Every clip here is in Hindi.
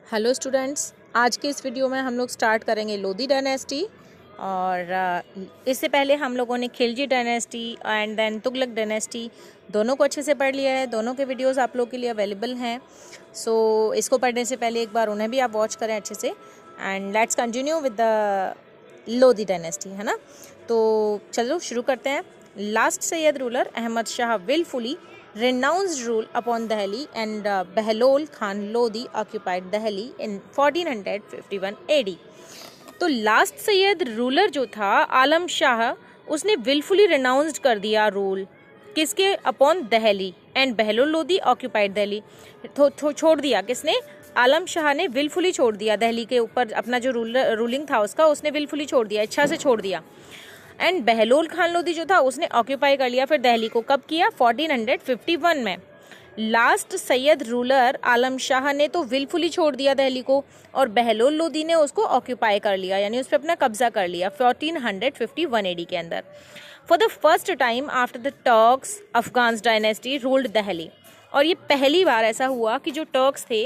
हेलो स्टूडेंट्स, आज के इस वीडियो में हम लोग स्टार्ट करेंगे लोधी डायनेस्टी। और इससे पहले हम लोगों ने Khilji dynasty and then Tughlaq dynasty दोनों को अच्छे से पढ़ लिया है। दोनों के वीडियोस आप लोग के लिए अवेलेबल हैं। सो इसको पढ़ने से पहले एक बार उन्हें भी आप वॉच करें अच्छे से। And let's continue with the Lodhi dynasty, है ना। तो चलो शुरू करते हैं। Last Sayyid ruler Ahmad Shah willfully renounced rule upon Delhi and Behlol Khan Lodi occupied Delhi in 1451 AD। तो लास्ट सैयद रूलर जो था आलम शाह, उसने विलफुली रिनाउंस्ड कर दिया रूल किसके upon Delhi and Bahlol Lodhi occupied Delhi. छोड़ दिया किसने? आलम शाह ने विलफुली छोड़ दिया दिल्ली के ऊपर अपना जो रूलिंग था उसका, उसने विलफुली छोड़ दिया, इच्छा से छोड़ दिया। एंड बहलोल खान लोधी जो था उसने ऑक्यूपाई कर लिया फिर दिल्ली को। कब किया? 1451 में। लास्ट सैयद रूलर आलम शाह ने तो विलफुली छोड़ दिया दिल्ली को, और बहलोल लोधी ने उसको ऑक्यूपाई कर लिया, यानी उस पर अपना कब्जा कर लिया 1451 एडी के अंदर। For the first time after the Turks Afghan dynasty ruled Delhi. और ये पहली बार ऐसा हुआ कि जो टर्क्स थे,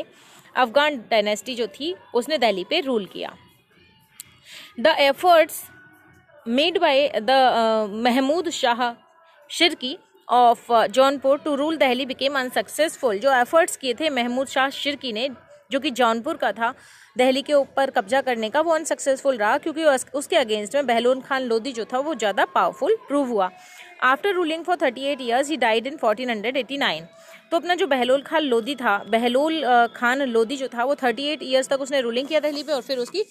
अफगान डायनेस्टी जो थी, उसने दिल्ली पे रूल किया। The efforts made by the Mahmud Shah Shirki of Jaunpur to rule Delhi became unsuccessful। जो एफर्ट्स किए थे महमूद शाह शिरकी ने, जो कि जौनपुर का था, दिल्ली के ऊपर कब्जा करने का, वो अनसक्सेसफुल रहा क्योंकि उसके अगेंस्ट में बहलोल खान लोधी जो था वो ज़्यादा पावरफुल प्रूव हुआ। After ruling for 38 years he died in 1489। तो अपना जो बहलोल खान लोधी था, बहलोल खान लोधी जो था वो 38 ईयर्स तक उसने रूलिंग किया दिल्ली पे, और फिर उसकी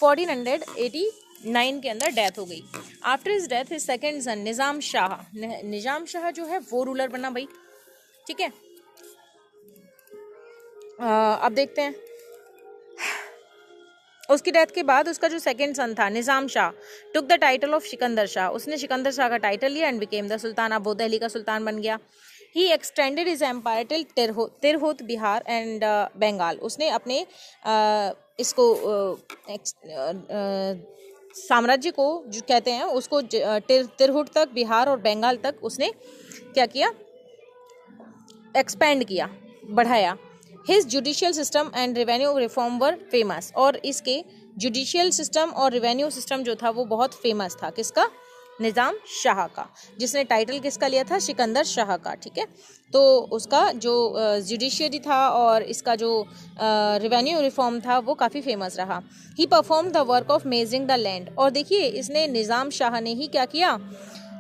1489 के अंदर डेथ हो गई। After his death his second son Nizam Shah, Nizam Shah जो है वो रूलर बना भाई, ठीक है। अब देखते हैं उसकी डेथ के बाद उसका जो सेकंड सन था Nizam Shah took the title of Sikandar Shah. उसने सिकंदर शाह का टाइटल लिया एंड बिकेम द सुल्तान। अब वो दिल्ली का सुल्तान बन गया। He extended his empire till Tirhut Bihar and Bengal. उसने अपने इसको साम्राज्य को जो कहते हैं उसको तिरहुत तक, बिहार और बंगाल तक उसने क्या किया? एक्सपेंड किया, बढ़ाया। His judicial system and revenue reform were famous. और इसके जुडिशियल सिस्टम और रेवेन्यू सिस्टम जो था वो बहुत फेमस था। किसका? निज़ाम शाह का, जिसने टाइटल किसका लिया था? सिकंदर शाह का, ठीक है। तो उसका जो जुडिशियरी था और इसका जो रेवेन्यू रिफॉर्म था वो काफ़ी फेमस रहा। He perform the work of measuring the land. और देखिए इसने, निज़ाम शाह ने ही क्या किया?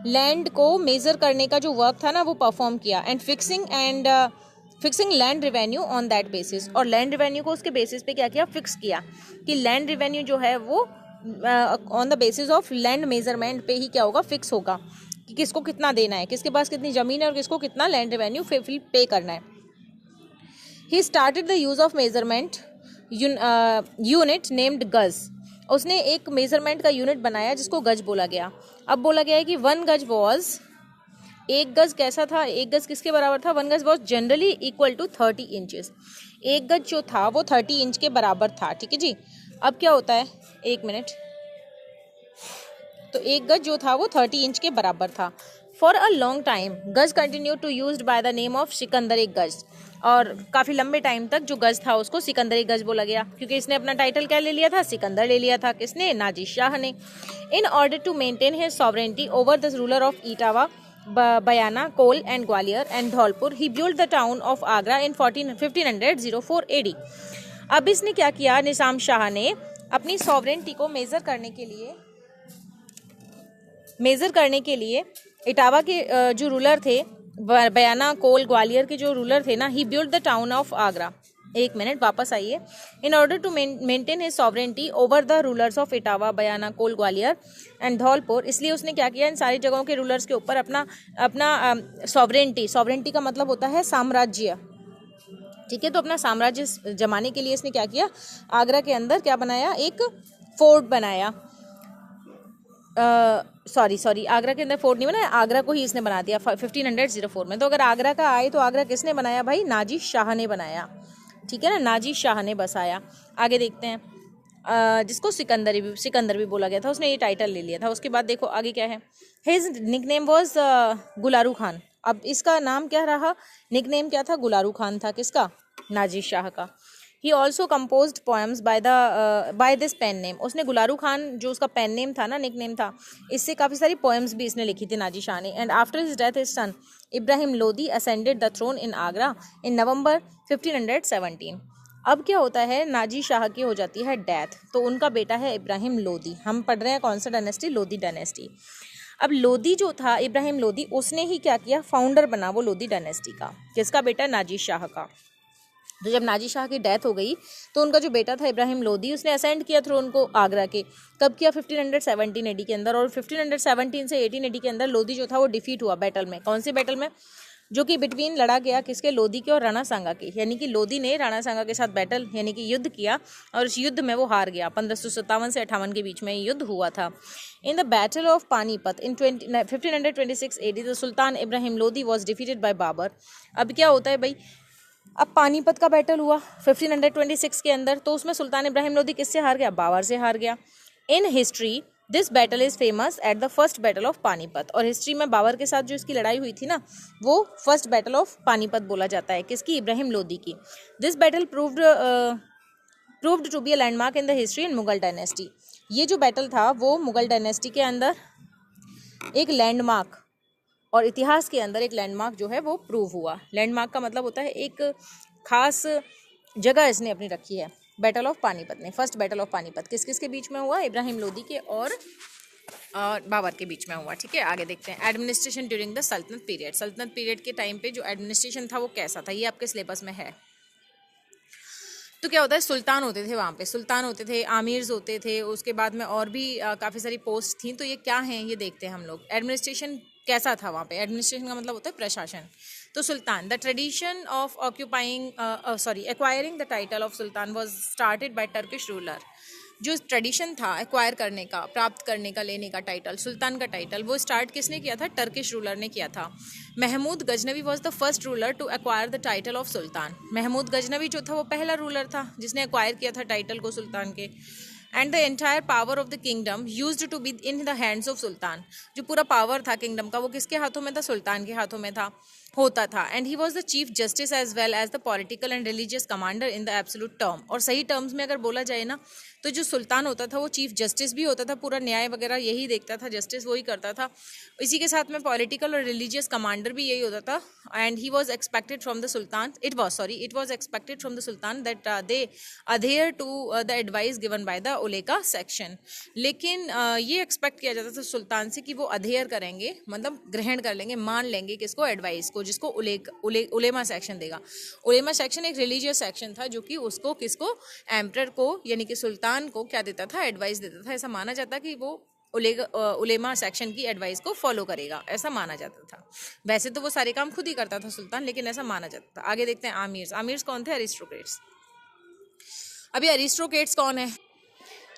लैंड को मेज़र करने का जो वर्क था ना वो परफॉर्म किया। And fixing land revenue on that basis. और लैंड रेवेन्यू को उसके बेसिस पे क्या किया? फिक्स किया कि लैंड रेवेन्यू जो है वो on the basis of land measurement पे ही क्या होगा? फिक्स होगा कि किसको कितना देना है, किसके पास कितनी ज़मीन है और किसको कितना लैंड रेवेन्यू पे करना है। He started the use of measurement unit named गज। उसने एक मेजरमेंट का यूनिट बनाया जिसको गज बोला गया। अब बोला गया है कि 1 गज वॉज, एक गज कैसा था? एक गज किसके बराबर था? 1 gaz was generally equal to 30 inches. एक गज जो था वो 30 इंच के बराबर था, ठीक है जी। अब क्या होता है, एक मिनट। तो एक गज जो था वो 30 इंच के बराबर था। For a long time gaz continue to used by the name of Sikandar एक गज। और काफ़ी लंबे टाइम तक जो गज था उसको सिकंदर एक गज बोला गया, क्योंकि इसने अपना टाइटल क्या ले लिया था? सिकंदर ले लिया था। किसने? नाजिर शाह ने। In order to maintain his sovereignty over the ruler of Etawah, Bayana, Kol and Gwalior and Dholpur, he build the town of Agra in 1504 AD. अब इसने क्या किया? निज़ाम शाह ने अपनी सॉवरेंटी को मेजर करने के लिए इटावा के जो रूलर थे, बयाना, कोल, ग्वालियर के जो रूलर थे ना, he build the town of Agra. एक मिनट वापस आइए। In order to maintain his sovereignty over the rulers of Etawah, Bayana, Kol, Gwalior and Dholpur, इसलिए उसने क्या किया? इन सारी जगहों के रूलर्स के ऊपर अपना सॉवरेंटी का मतलब होता है साम्राज्य, ठीक है। तो अपना साम्राज्य जमाने के लिए इसने क्या किया? आगरा के अंदर क्या बनाया? एक फोर्ट बनाया। सॉरी, आगरा के अंदर फोर्ट नहीं बनाया, आगरा को ही इसने बना दिया 1504 में। तो अगर आगरा का आए तो आगरा किसने बनाया भाई? नाजिर शाह ने बनाया, ठीक है ना। नाजिर शाह ने बसाया। आगे देखते हैं। जिसको सिकंदर भी बोला गया था, उसने ये टाइटल ले लिया था। उसके बाद देखो आगे क्या है। His nickname was Gularu Khan. अब इसका नाम क्या रहा? निकनेम क्या था? गुलारू खान था। किसका? नाजिर शाह का। He also composed poems by this pen name. उसने गुलारू खान जो उसका पेन नेम था ना, निक नेम था, इससे काफ़ी सारी पोएम्स भी इसने लिखी थी नाजी शाह ने। And after his death his son Ibrahim Lodi ascended the throne in Agra in November 1517। अब क्या होता है, नाजी शाह की हो जाती है डेथ, तो उनका बेटा है इब्राहिम लोदी। हम पढ़ रहे हैं कौन सा डायनेस्टी, लोदी डायनेस्टी। अब लोदी जो था इब्राहिम लोदी, उसने ही क्या किया, फाउंडर बना वो लोदी डायनेस्टी का। किसका बेटा, नाजी शाह का। तो जब नाजी शाह की डेथ हो गई तो उनका जो बेटा था इब्राहिम लोदी, उसने असेंड किया थ्रोन को आगरा के। कब किया, 1517 एडी के अंदर। और 1517 से 18 एडी के अंदर लोदी जो था वो डिफीट हुआ बैटल में। कौन से बैटल में, जो कि बिटवीन लड़ा गया किसके, लोदी के और राणा सांगा के। यानी कि लोदी ने राणा सांगा के साथ बैटल यानी कि युद्ध किया और उस युद्ध में वो हार गया। 1557 से 58 के बीच में ये युद्ध हुआ था। In the battle of Panipat in 1526 AD the sultan Ibrahim Lodi was defeated by Babur. अब क्या होता है भाई, अब पानीपत का बैटल हुआ 1526 के अंदर, तो उसमें सुल्तान इब्राहिम लोदी किससे हार गया, बाबर से हार गया। In history this battle is famous at the first battle of Panipat. और हिस्ट्री में बाबर के साथ जो इसकी लड़ाई हुई थी ना, वो फर्स्ट बैटल ऑफ पानीपत बोला जाता है। किसकी, इब्राहिम लोदी की। This battle proved to be a landmark in the history in Mughal dynasty. ये जो बैटल था वो मुगल डायनेस्टी के अंदर एक लैंडमार्क और इतिहास के अंदर एक लैंडमार्क जो है वो प्रूव हुआ। लैंडमार्क का मतलब होता है एक खास जगह इसने अपनी रखी है। बैटल ऑफ पानीपत ने, फर्स्ट बैटल ऑफ पानीपत किस किस के बीच में हुआ, इब्राहिम लोदी के और बाबर के बीच में हुआ। ठीक है, आगे देखते हैं। एडमिनिस्ट्रेशन ड्यूरिंग द सल्तनत पीरियड। सल्तनत पीरियड के टाइम पे जो एडमिनिस्ट्रेशन था वो कैसा था, ये आपके सिलेबस में है। तो क्या होता है, सुल्तान होते थे वहाँ पे, सुल्तान होते थे, आमीर्स होते थे, उसके बाद में और भी काफ़ी सारी पोस्ट थी। तो ये क्या हैं ये देखते हैं हम लोग। एडमिनिस्ट्रेशन कैसा था वहाँ पे, एडमिनिस्ट्रेशन का मतलब होता है प्रशासन। तो sultan, the tradition of acquiring the title of sultan was started by Turkish ruler. जो ट्रेडिशन था एक्वायर करने का, प्राप्त करने का, लेने का टाइटल, सुल्तान का टाइटल, वो स्टार्ट किसने किया था, टर्किश रूलर ने किया था। Mahmud Ghaznavi was the first ruler to acquire the title of sultan. Mahmud Ghaznavi जो था वो पहला रूलर था जिसने एक्वायर किया था टाइटल को सुल्तान के। And the entire power of the kingdom used to be in the hands of sultan. जो पूरा पावर था किंगडम का वो किसके हाथों में था, सुल्तान के हाथों में था, होता था। And he was the chief justice as well as the political and religious commander in the absolute term. और सही टर्म्स में अगर बोला जाए ना, तो जो सुल्तान होता था वो चीफ जस्टिस भी होता था, पूरा न्याय वगैरह यही देखता था, जस्टिस वही करता था। इसी के साथ में पॉलिटिकल और रिलीजियस कमांडर भी यही होता था। And he was expected from the sultan, it was expected from the sultan that they adhere to the advice given by the ulema section. लेकिन ये एक्सपेक्ट किया जाता था सुल्तान से कि वो अधेयर करेंगे, मतलब ग्रहण कर लेंगे, मान लेंगे किसको, एडवाइस को, जिसको उलेमा सेक्शन देगा। उलेमा सेक्शन एक रिलीजियस सेक्शन था जो कि उसको किसको, एम्परर को यानी कि सुल्तान को क्या देता था, एडवाइस देता था। ऐसा माना जाता कि वो उलेमा सेक्शन की एडवाइस को फॉलो करेगा, ऐसा माना जाता था। वैसे तो वो सारे काम खुद ही करता था सुल्तान, लेकिन ऐसा माना जाता था। आगे देखते हैं आमीर्स। आमीर्स कौन थे, अरिस्टोक्रेट्स। अभी अरिस्टोक्रेट्स कौन है,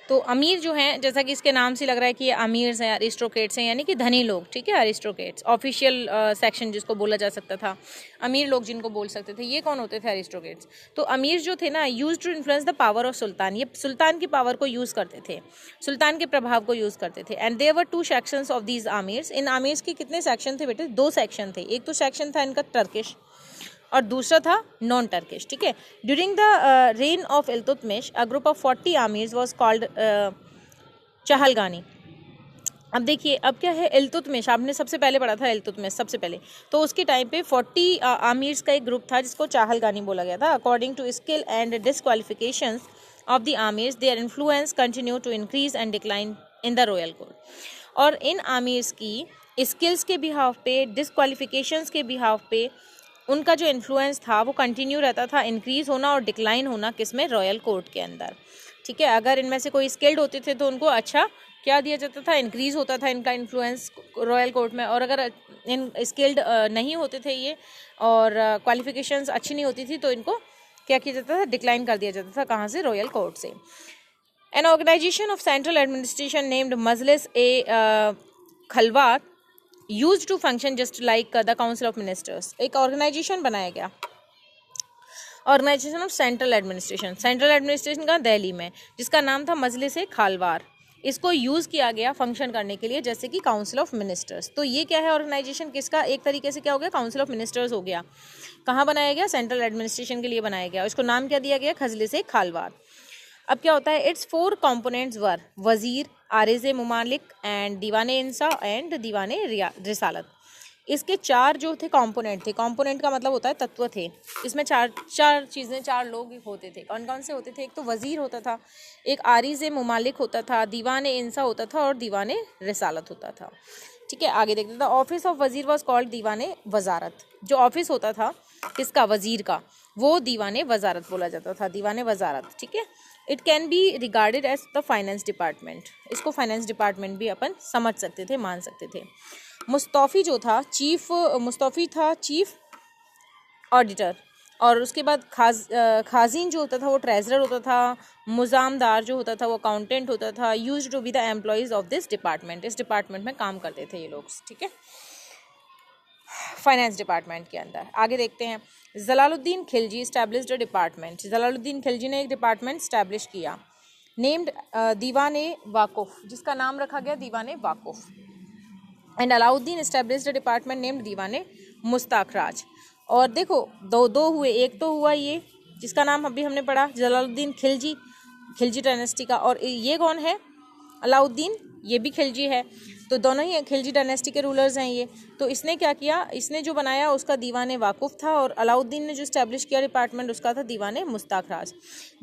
तो अमीर जो हैं, जैसा कि इसके नाम से लग रहा है कि ये अमीर्स हैं, अरिस्टोक्रेट्स हैं, यानी कि धनी लोग। ठीक है, अरिस्टोक्रेट्स ऑफिशियल सेक्शन जिसको बोला जा सकता था, अमीर लोग जिनको बोल सकते थे, ये कौन होते थे, अरिस्टोक्रेट्स। तो अमीर जो थे ना, use to influence the power of sultan, ये सुल्तान की पावर को यूज़ करते थे, सुल्तान के प्रभाव को यूज़ करते थे। And there were 2 sections of these amirs. इन आमीर्स के कितने सेक्शन थे बेटे, 2 सेक्शन थे। एक तो सेक्शन था इनका टर्किश और दूसरा था नॉन टर्किश। ठीक है, during the reign of Iltutmish a group of 40 amirs was called Chahalgani. अब देखिए, अब क्या है, इल्तुतमिश आपने सबसे पहले पढ़ा था, इल्तुतमिश सबसे पहले, तो उसके टाइम पे 40 आमीर्स का एक ग्रुप था जिसको चाहलगानी बोला गया था। According to skill and disqualifications of the amirs their influence continue to increase and decline in the royal court. और इन आमीर्स की स्किल्स के बिहाफ पे, डिसक्वालिफिकेशंस के बिहाफ पे उनका जो इन्फ्लुएंस था वो कंटिन्यू रहता था, इंक्रीज होना और डिक्लाइन होना किसमें, रॉयल कोर्ट के अंदर। ठीक है, अगर इनमें से कोई स्किल्ड होते थे तो उनको अच्छा क्या दिया जाता था, इंक्रीज होता था इनका इन्फ्लुएंस रॉयल कोर्ट में। और अगर इन स्किल्ड नहीं होते थे ये और क्वालिफिकेशंस अच्छी नहीं होती थी तो इनको क्या किया जाता था, डिक्लाइन कर दिया जाता था। कहाँ से, रॉयल कोर्ट से। An organisation of central administration named Majlis e Khalwat used to function just like the council of ministers. एक ऑर्गेनाइजेशन बनाया गया, organisation of central administration, central administration का दिल्ली में, जिसका नाम था मजलिस ए खालवार। इसको यूज़ किया गया फंक्शन करने के लिए, जैसे कि काउंसिल ऑफ मिनिस्टर्स। तो ये क्या है ऑर्गेनाइजेशन किसका, एक तरीके से क्या हो गया, काउंसिल ऑफ मिनिस्टर्स हो गया। कहाँ बनाया गया, सेंट्रल एडमिनिस्ट्रेशन के लिए बनाया गया। इसको नाम क्या दिया गया, खजले से खालवार। अब क्या होता है, इट्स 4 कंपोनेंट्स वर वजीर, आरिज मुमालिक एंड दीवाने इंसा एंड दीवाने रिसालत। इसके 4 जो थे कंपोनेंट थे, कंपोनेंट का मतलब होता है तत्व थे। इसमें चार चीज़ें, 4 लोग होते थे। कौन कौन से होते थे, एक तो वजीर होता था, एक आरिज मुमालिक होता था, दीवाने इंसा होता था और दीवाने रिसालत होता था। ठीक है, आगे देखते थे। ऑफिस ऑफ वजीर वॉज कॉल्ड दीवाने वजारत। जो ऑफिस होता था किसका, वजीर का, वो दीवाने वजारत बोला जाता था, दीवाने वजारत। ठीक है, it can be regarded as the finance department. इसको फाइनेंस डिपार्टमेंट भी अपन समझ सकते थे, मान सकते थे। मुस्तौफी जो था मुस्तौफी था चीफ ऑडिटर, और उसके बाद खाजिन जो होता था वो ट्रेजरर होता था, मुजामदार जो होता था वो अकाउंटेंट होता था। Used to be the employees of this department. इस डिपार्टमेंट में काम करते थे ये लोग। ठीक है, फाइनेंस डिपार्टमेंट के अंदर। आगे देखते हैं, Jalaluddin Khilji established a department. Jalaluddin Khilji ने एक डिपार्टमेंट स्टैब्लिश किया, नेम्ड दीवाने वाकुफ, जिसका नाम रखा गया Diwane Wakuf. And Alauddin established a department named Diwane Mustakhraj. और देखो दो हुए, एक तो हुआ ये जिसका नाम अभी हमने पढ़ा जलालुद्दीन खिलजी, खिलजी डायनेस्टी का, और ये कौन है, अलाउद्दीन, ये भी खिलजी है। तो दोनों ही खिलजी डायनेस्टी के रूलर्स हैं ये। तो इसने क्या किया, इसने जो बनाया उसका दीवाने वाकुफ था, और अलाउद्दीन ने जो स्टैब्लिश किया डिपार्टमेंट उसका था Diwane Mustakhraj.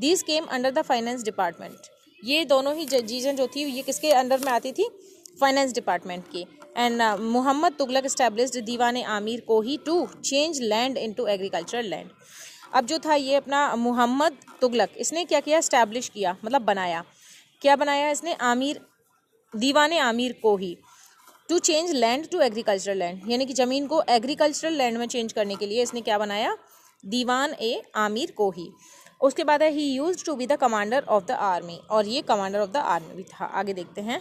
These came under the finance department. ये दोनों ही चीज़ें जो थी ये किसके अंडर में आती थी, फाइनेंस डिपार्टमेंट की। And Mohammad Tughlaq established Diwane Amir Kohi to change land into agricultural land. अब जो था ये अपना मोहम्मद तुगलक, इसने क्या किया, स्टैब्लिश किया, मतलब बनाया। क्या बनाया इसने, Aamir, Diwane Amir Kohi, to change land to agricultural land, यानी कि ज़मीन को एग्रीकल्चरल लैंड में चेंज करने के लिए इसने क्या बनाया, दीवान ए आमिर कोही। उसके बाद है he used to be the commander of the army, और ये कमांडर ऑफ द आर्मी भी था। आगे देखते हैं,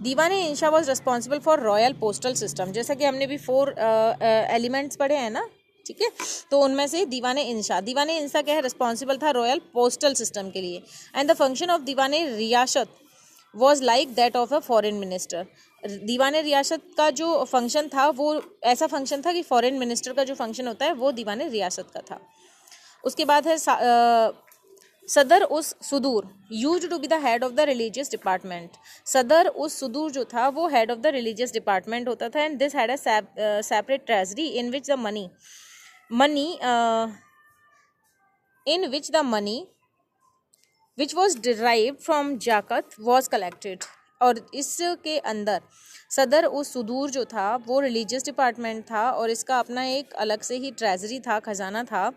Diwane Insha was responsible for royal postal system. जैसा कि हमने भी 4 एलिमेंट्स पढ़े हैं ना, ठीक है, तो उनमें से दीवाने इंशा क्या है, रिस्पॉन्सिबल था रॉयल पोस्टल सिस्टम के लिए। एंड द फंक्शन ऑफ दीवाने रियासत was like that of a foreign minister. दीवाने रियासत का जो फंक्शन था वो ऐसा फंक्शन था कि फॉरेन मिनिस्टर का जो फंक्शन होता है वो दीवाने रियासत का था। उसके बाद है Sadr us Sudur, use to be the head of the religious department. Sadr us Sudur जो था वो head of the religious department होता था। And this had a separate treasury in which the money which was derived from zakat was collected। और इसके अंदर सदर उस सुदूर जो था वो रिलीजियस डिपार्टमेंट था, और इसका अपना एक अलग से ही ट्रेजरी था, खजाना था,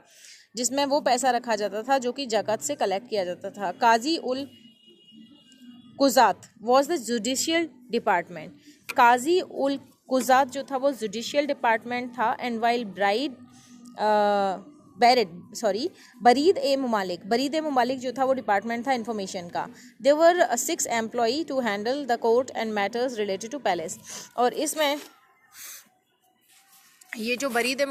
जिसमें वो पैसा रखा जाता था जो कि जाकत से कलेक्ट किया जाता था। Qazi ul Qazat was the judicial department. Qazi ul Qazat जो था वो जुडिशियल डिपार्टमेंट था। एंड वाइल बरीद ए मुमालिक जो था वो डिपार्टमेंट था इंफॉर्मेशन का। There were 6 employee to handle the court and matters related to palace. और इसमें ये जो बरीद ए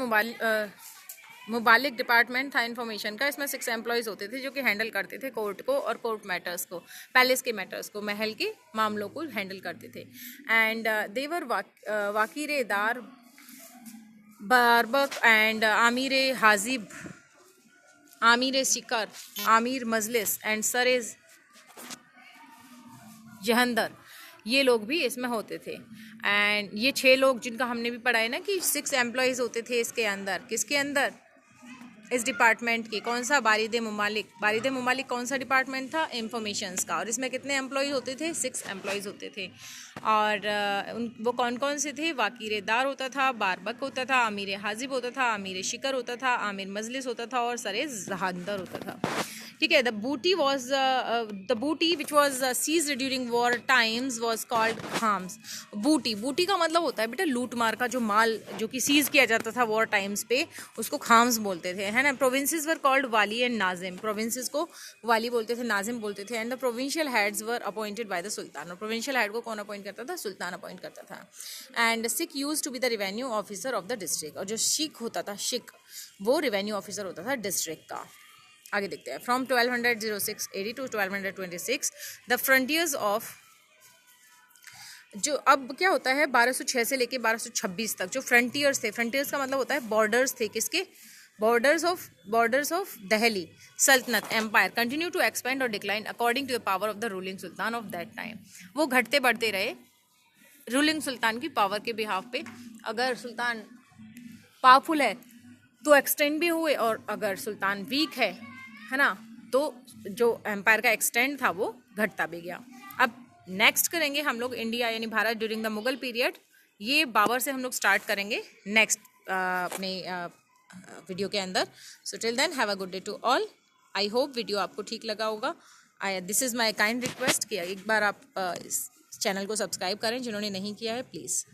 मुबालिक डिपार्टमेंट था इन्फॉर्मेशन का, इसमें 6 एम्प्लॉयज़ होते थे जो कि हैंडल करते थे कोर्ट को और कोर्ट मैटर्स को, पैलेस के मैटर्स को, महल के मामलों को हैंडल करते थे। And they were Wakil dar Barbak and Amir Hajib, Amir Shikar, Amir Majlis and Sar Jandar, ये लोग भी इसमें होते थे। एंड ये 6 लोग जिनका हमने भी पढ़ा है ना कि 6 एम्प्लॉयज़ होते थे इसके अंदर, किसके अंदर, इस डिपार्टमेंट के। कौन सा, बारिद मुमालिक कौन सा डिपार्टमेंट था, इंफॉर्मेशंस का। और इसमें कितने एम्प्लॉय होते थे, 6 एम्प्लॉयज़ होते थे। और वो कौन कौन से थे, वाकीर दार होता था, बारबक होता था, आमिर हाजिब होता था, आमिर शिकर होता था, आमिर मजलिस होता था और सरे जहांदर होता था। ठीक है, the booty which was seized during war times was called khams. Booty का मतलब होता है बेटा लूट मार का जो माल जो कि सीज किया जाता था वॉर टाइम्स पे, उसको खाम्स बोलते थे, है ना। प्रोविंसेस वर कॉल्ड वाली एंड नाजिम, प्रोविंसेस को वाली बोलते थे, नाजिम बोलते थे। And the provincial heads were appointed by the sultan, और प्रोविंशियल हेड को कौन अपॉइंट करता था, सुल्तान अपॉइंट करता था। And Shiq use to be the revenue officer of the district, और जो शिख होता था, शिख वो रेवेन्यू ऑफिसर होता था डिस्ट्रिक्ट का। आगे देखते हैं। From 1206 AD to 1226 the frontiers of, जो अब क्या होता है 1206 से लेके 1226 तक जो फ्रंटियर्स थे, फ्रंटियर्स का मतलब होता है बॉर्डर्स थे, किसके? Borders of Delhi Sultanate empire continue to expand और decline according to the power of the ruling sultan of that time. वो घटते बढ़ते रहे रूलिंग सुल्तान की पावर के बिहाफ पे। अगर सुल्तान पावरफुल है तो एक्सटेंड भी हुए, और अगर सुल्तान वीक है ना, तो जो एम्पायर का एक्सटेंड था वो घटता भी गया। अब नेक्स्ट करेंगे हम लोग इंडिया यानी Bharat during the Mughal period. ये बाबर से हम लोग स्टार्ट करेंगे नेक्स्ट अपने वीडियो के अंदर। So till then have a good day to all. I hope video आपको ठीक लगा होगा। This is my kind request कि एक बार आप इस चैनल को सब्सक्राइब करें जिन्होंने नहीं किया है, प्लीज़।